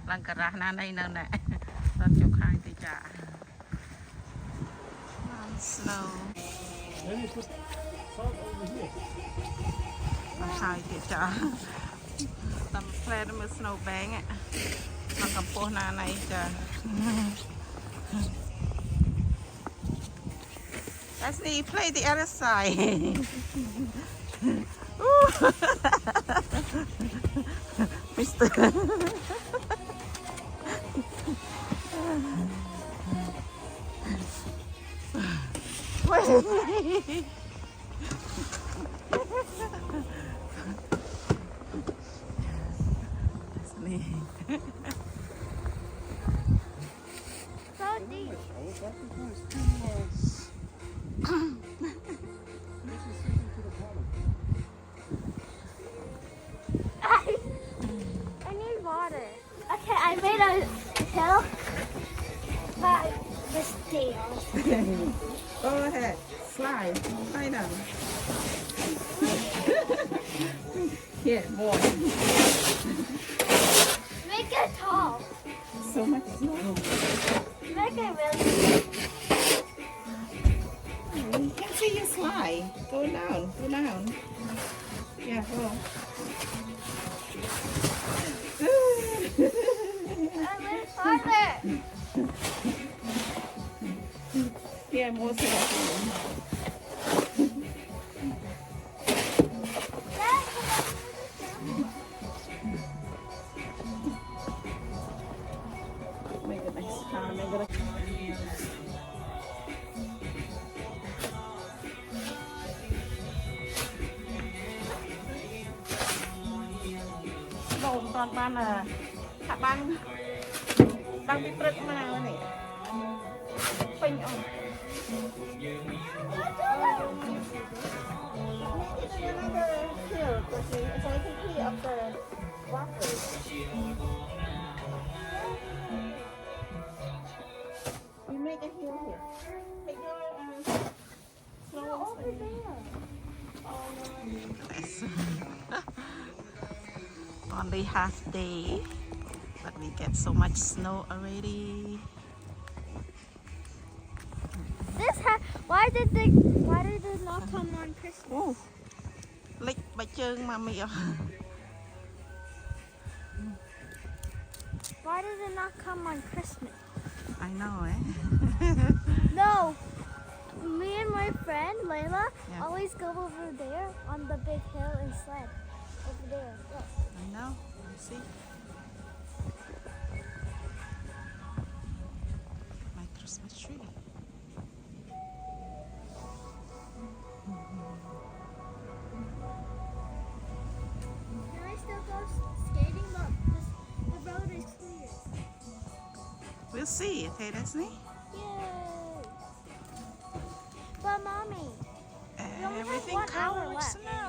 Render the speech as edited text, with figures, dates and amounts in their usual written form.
Lang cả ra na đây nè nè. Tao chụp hai tay trả. Snow. Hai tay trả. Tầm phe nó mới snow bang ạ. Nó cầm po na này trả. Let's see, play the other side. Mister. Wait. So deep. I need water. Okay, I made a hill by the stairs. Go ahead, slide down. Here, more. Make it tall. So much snow. Make it really. You can see you slide. Go down, go down. Yeah, go. A little farther. Yeah, more snow. Make it next time. Make it Đồ toàn ban là hạ băng băng bị bật mà này phình ổn We make a hill here. Take your snow over there. Only half day, but we get so much snow already. Why did it not come on Christmas? Oh, lick by chân mommy. Why did it not come on Christmas? I know, eh? No. Me and my friend Layla Yeah. always go over there on the big hill and sled. Over there. Look. I know. See? My Christmas tree. Can I still go skating? Look, the road is clear. We'll see. Okay, that's me. Yay! But mommy, we only have Everything 1 hour covered left. snow.